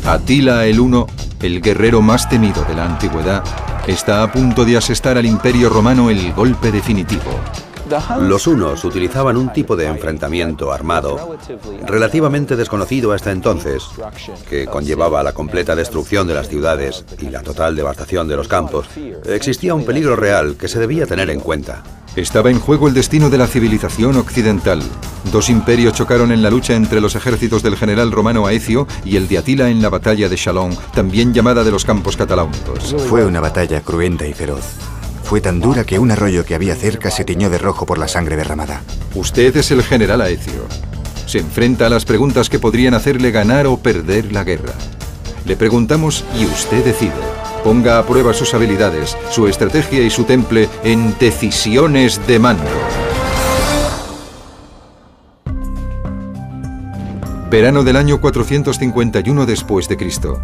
Atila el Huno, el guerrero más temido de la antigüedad, está a punto de asestar al Imperio Romano el golpe definitivo. Los hunos utilizaban un tipo de enfrentamiento armado relativamente desconocido hasta entonces, que conllevaba la completa destrucción de las ciudades y la total devastación de los campos. Existía un peligro real que se debía tener en cuenta. Estaba en juego el destino de la civilización occidental. Dos imperios chocaron en la lucha entre los ejércitos del general romano Aecio y el de Atila en la batalla de Chalons, también llamada de los Campos Cataláunicos. Fue una batalla cruenta y feroz. Fue tan dura que un arroyo que había cerca se tiñó de rojo por la sangre derramada. Usted es el general Aecio. Se enfrenta a las preguntas que podrían hacerle ganar o perder la guerra. Le preguntamos y usted decide. Ponga a prueba sus habilidades, su estrategia y su temple en decisiones de mando. Verano del año 451 después de Cristo.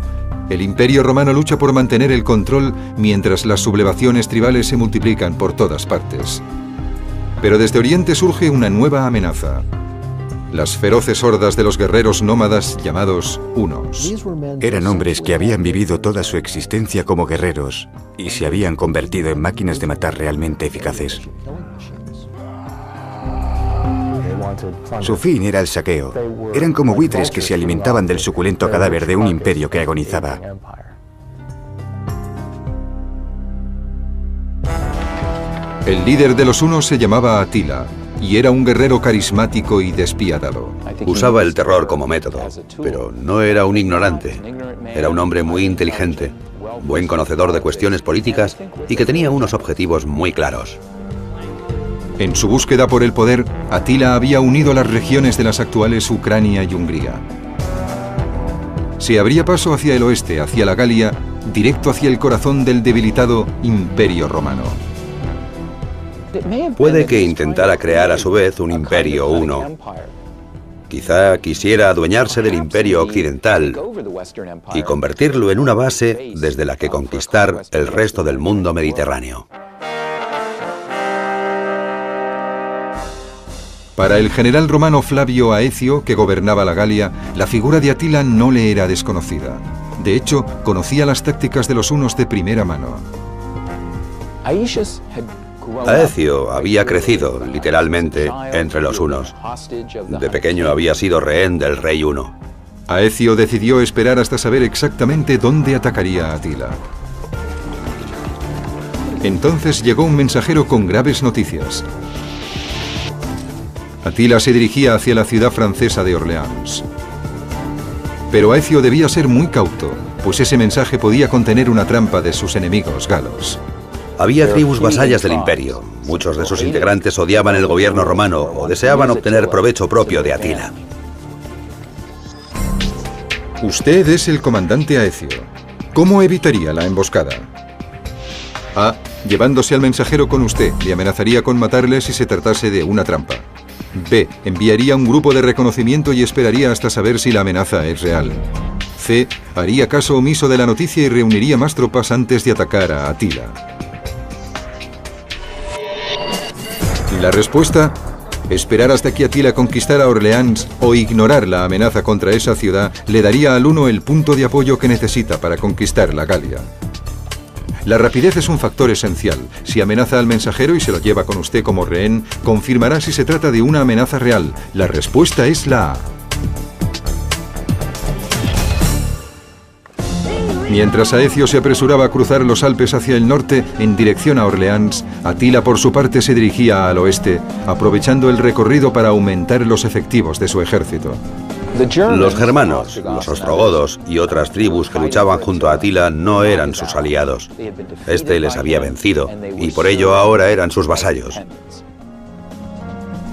El Imperio Romano lucha por mantener el control mientras las sublevaciones tribales se multiplican por todas partes. Pero desde Oriente surge una nueva amenaza. Las feroces hordas de los guerreros nómadas llamados hunos. Eran hombres que habían vivido toda su existencia como guerreros y se habían convertido en máquinas de matar realmente eficaces. Su fin era el saqueo. Eran como buitres que se alimentaban del suculento cadáver de un imperio que agonizaba. El líder de los hunos se llamaba Atila y era un guerrero carismático y despiadado. Usaba el terror como método, pero no era un ignorante. Era un hombre muy inteligente, buen conocedor de cuestiones políticas y que tenía unos objetivos muy claros. En su búsqueda por el poder, Atila había unido las regiones de las actuales Ucrania y Hungría. Se abría paso hacia el oeste, hacia la Galia, directo hacia el corazón del debilitado Imperio Romano. Puede que intentara crear a su vez un imperio huno. Quizá quisiera adueñarse del imperio occidental y convertirlo en una base desde la que conquistar el resto del mundo mediterráneo. Para el general romano Flavio Aecio, que gobernaba la Galia, la figura de Atila no le era desconocida. De hecho, conocía las tácticas de los hunos de primera mano. Aecio había crecido, literalmente, entre los hunos. De pequeño había sido rehén del rey huno. Aecio decidió esperar hasta saber exactamente dónde atacaría a Atila. Entonces llegó un mensajero con graves noticias. Atila se dirigía hacia la ciudad francesa de Orleans. Pero Aecio debía ser muy cauto, pues ese mensaje podía contener una trampa de sus enemigos galos. Había tribus vasallas del imperio. Muchos de sus integrantes odiaban el gobierno romano o deseaban obtener provecho propio de Atila. Usted es el comandante Aecio. ¿Cómo evitaría la emboscada? A. Llevándose al mensajero con usted. Le amenazaría con matarle si se tratase de una trampa. B. Enviaría un grupo de reconocimiento y esperaría hasta saber si la amenaza es real. C. Haría caso omiso de la noticia y reuniría más tropas antes de atacar a Atila. La respuesta: esperar hasta que Atila conquistara Orleans o ignorar la amenaza contra esa ciudad le daría al huno el punto de apoyo que necesita para conquistar la Galia. La rapidez es un factor esencial. Si amenaza al mensajero y se lo lleva con usted como rehén, confirmará si se trata de una amenaza real. La respuesta es la A. Mientras Aecio se apresuraba a cruzar los Alpes hacia el norte, en dirección a Orleans, Atila por su parte se dirigía al oeste, aprovechando el recorrido para aumentar los efectivos de su ejército. Los germanos, los ostrogodos y otras tribus que luchaban junto a Atila no eran sus aliados. Este les había vencido y por ello ahora eran sus vasallos.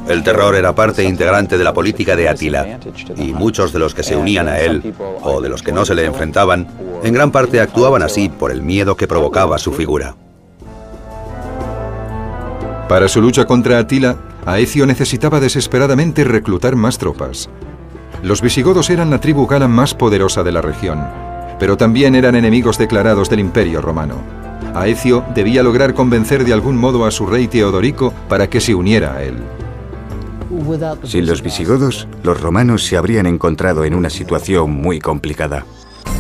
El terror era parte integrante de la política de Atila y muchos de los que se unían a él o de los que no se le enfrentaban, en gran parte actuaban así por el miedo que provocaba su figura. Para su lucha contra Atila, Aecio necesitaba desesperadamente reclutar más tropas. Los visigodos eran la tribu gala más poderosa de la región, pero también eran enemigos declarados del Imperio Romano. Aecio debía lograr convencer de algún modo a su rey Teodorico para que se uniera a él. Sin los visigodos, los romanos se habrían encontrado en una situación muy complicada.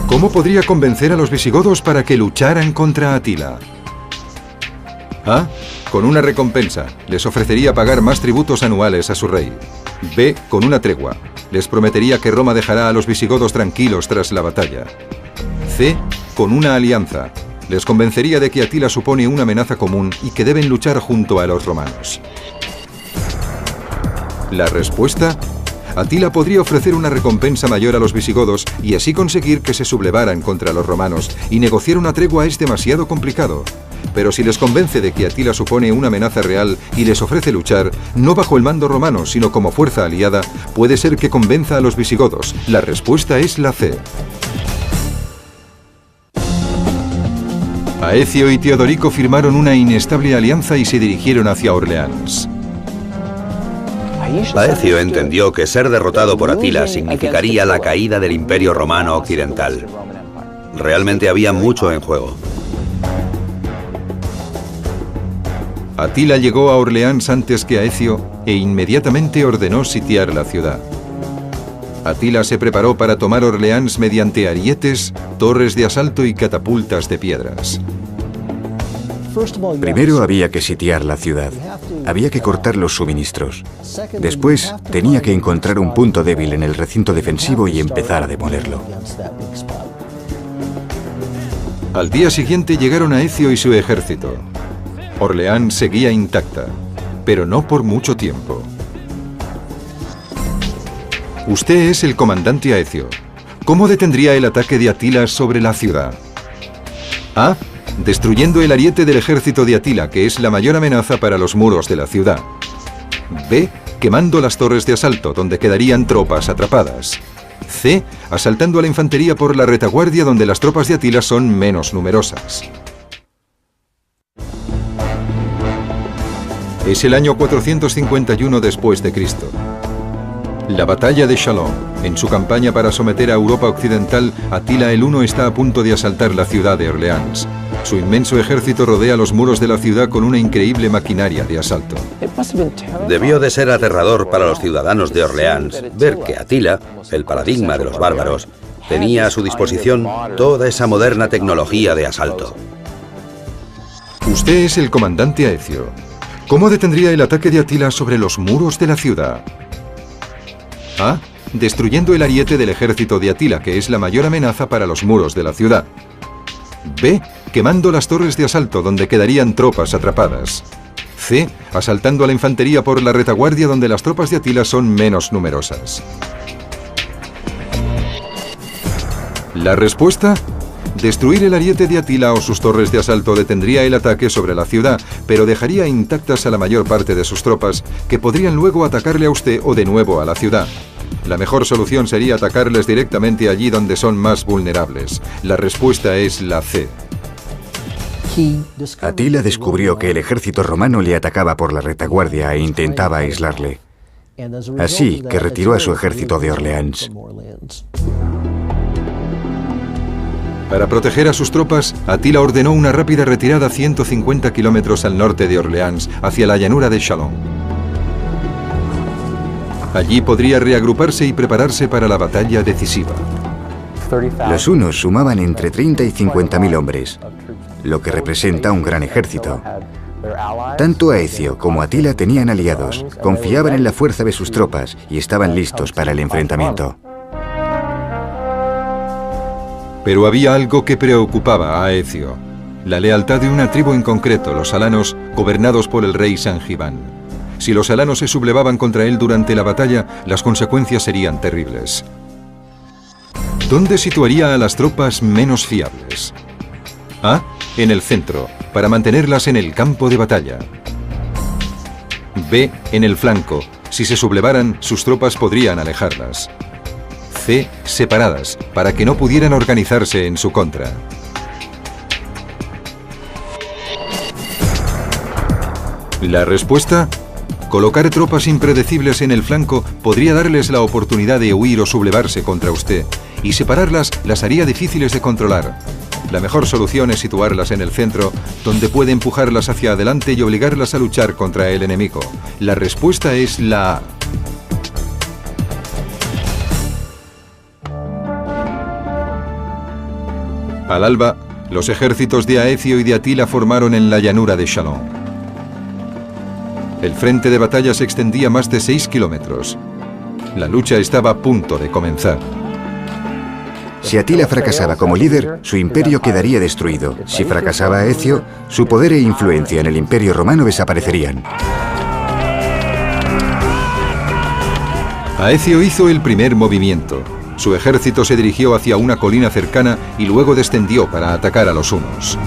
¿Cómo podría convencer a los visigodos para que lucharan contra Atila? A. Con una recompensa. Les ofrecería pagar más tributos anuales a su rey. B. Con una tregua. Les prometería que Roma dejará a los visigodos tranquilos tras la batalla. C. Con una alianza. Les convencería de que Atila supone una amenaza común y que deben luchar junto a los romanos. La respuesta: Atila podría ofrecer una recompensa mayor a los visigodos y así conseguir que se sublevaran contra los romanos, y negociar una tregua es demasiado complicado. Pero si les convence de que Atila supone una amenaza real y les ofrece luchar, no bajo el mando romano, sino como fuerza aliada, puede ser que convenza a los visigodos. La respuesta es la C. Aecio y Teodorico firmaron una inestable alianza y se dirigieron hacia Orleans. Aecio entendió que ser derrotado por Atila significaría la caída del Imperio Romano Occidental. Realmente había mucho en juego. Atila llegó a Orleans antes que Aecio e inmediatamente ordenó sitiar la ciudad. Atila se preparó para tomar Orleans mediante arietes, torres de asalto y catapultas de piedras. Primero había que sitiar la ciudad. Había que cortar los suministros. Después tenía que encontrar un punto débil en el recinto defensivo y empezar a demolerlo. Al día siguiente llegaron Aecio y su ejército. Orleans seguía intacta, pero no por mucho tiempo. Usted es el comandante Aecio. ¿Cómo detendría el ataque de Atila sobre la ciudad? A. Destruyendo el ariete del ejército de Atila, que es la mayor amenaza para los muros de la ciudad. B. Quemando las torres de asalto, donde quedarían tropas atrapadas. C. Asaltando a la infantería por la retaguardia, donde las tropas de Atila son menos numerosas. Es el año 451 después de Cristo. La batalla de Chalons. En su campaña para someter a Europa Occidental, Atila el Huno está a punto de asaltar la ciudad de Orleans. Su inmenso ejército rodea los muros de la ciudad con una increíble maquinaria de asalto. Debió de ser aterrador para los ciudadanos de Orleans ver que Atila, el paradigma de los bárbaros, tenía a su disposición toda esa moderna tecnología de asalto. Usted es el comandante Aecio. ¿Cómo detendría el ataque de Atila sobre los muros de la ciudad? A. Destruyendo el ariete del ejército de Atila, que es la mayor amenaza para los muros de la ciudad. B. Quemando las torres de asalto, donde quedarían tropas atrapadas. C. Asaltando a la infantería por la retaguardia, donde las tropas de Atila son menos numerosas. La respuesta: destruir el ariete de Atila o sus torres de asalto detendría el ataque sobre la ciudad, pero dejaría intactas a la mayor parte de sus tropas, que podrían luego atacarle a usted o de nuevo a la ciudad. La mejor solución sería atacarles directamente allí donde son más vulnerables. La respuesta es la C. Atila descubrió que el ejército romano le atacaba por la retaguardia e intentaba aislarle. Así que retiró a su ejército de Orleans. Para proteger a sus tropas, Atila ordenó una rápida retirada 150 kilómetros al norte de Orleans, hacia la llanura de Chalons. Allí podría reagruparse y prepararse para la batalla decisiva. Los hunos sumaban entre 30 y 50.000 hombres, lo que representa un gran ejército. Tanto Aecio como Atila tenían aliados, confiaban en la fuerza de sus tropas y estaban listos para el enfrentamiento. Pero había algo que preocupaba a Aecio: la lealtad de una tribu en concreto, los alanos, gobernados por el rey Sangibán. Si los alanos se sublevaban contra él durante la batalla, las consecuencias serían terribles. ¿Dónde situaría a las tropas menos fiables? A. En el centro, para mantenerlas en el campo de batalla. B. En el flanco. Si se sublevaran, sus tropas podrían alejarlas. C. Separadas, para que no pudieran organizarse en su contra. La respuesta: colocar tropas impredecibles en el flanco podría darles la oportunidad de huir o sublevarse contra usted, y separarlas las haría difíciles de controlar. La mejor solución es situarlas en el centro, donde puede empujarlas hacia adelante y obligarlas a luchar contra el enemigo. La respuesta es la A. Al alba, los ejércitos de Aecio y de Atila formaron en la llanura de Chalons. El frente de batalla se extendía más de 6 kilómetros. La lucha estaba a punto de comenzar. Si Atila fracasaba como líder, su imperio quedaría destruido. Si fracasaba Aecio, su poder e influencia en el imperio romano desaparecerían. Aecio hizo el primer movimiento. Su ejército se dirigió hacia una colina cercana y luego descendió para atacar a los hunos.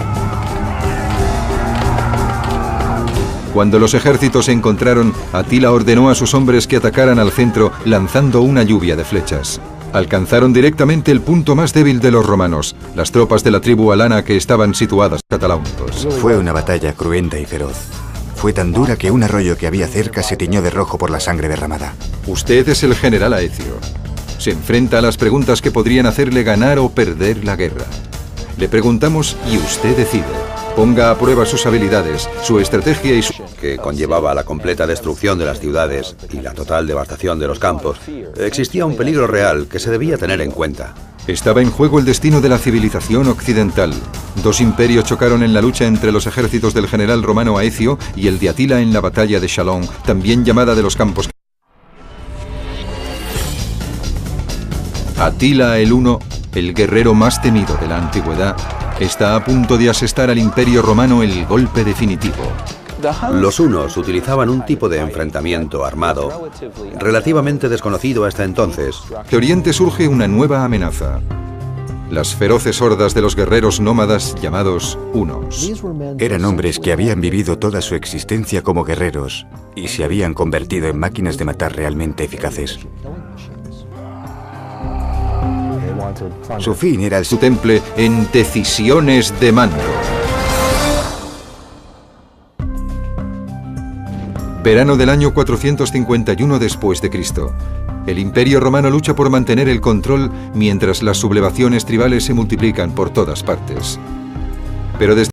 Cuando los ejércitos se encontraron, Atila ordenó a sus hombres que atacaran al centro lanzando una lluvia de flechas. Alcanzaron directamente el punto más débil de los romanos, las tropas de la tribu alana que estaban situadas en Catalauntos. Fue una batalla cruenta y feroz. Fue tan dura que un arroyo que había cerca se tiñó de rojo por la sangre derramada. Usted es el general Aecio. Se enfrenta a las preguntas que podrían hacerle ganar o perder la guerra. Le preguntamos y usted decide. Ponga a prueba sus habilidades, su estrategia y su... que conllevaba la completa destrucción de las ciudades y la total devastación de los campos, existía un peligro real que se debía tener en cuenta. Estaba en juego el destino de la civilización occidental. Dos imperios chocaron en la lucha entre los ejércitos del general romano Aecio y el de Atila en la batalla de Chalons, también llamada de los campos. Atila el Huno, el guerrero más temido de la antigüedad, está a punto de asestar al imperio romano el golpe definitivo. Los hunos utilizaban un tipo de enfrentamiento armado relativamente desconocido hasta entonces. De Oriente surge una nueva amenaza. Las feroces hordas de los guerreros nómadas llamados hunos. Eran hombres que habían vivido toda su existencia como guerreros y se habían convertido en máquinas de matar realmente eficaces. Su fin era su temple en decisiones de mando. Verano del año 451 después de Cristo. El Imperio Romano lucha por mantener el control mientras las sublevaciones tribales se multiplican por todas partes. Pero desde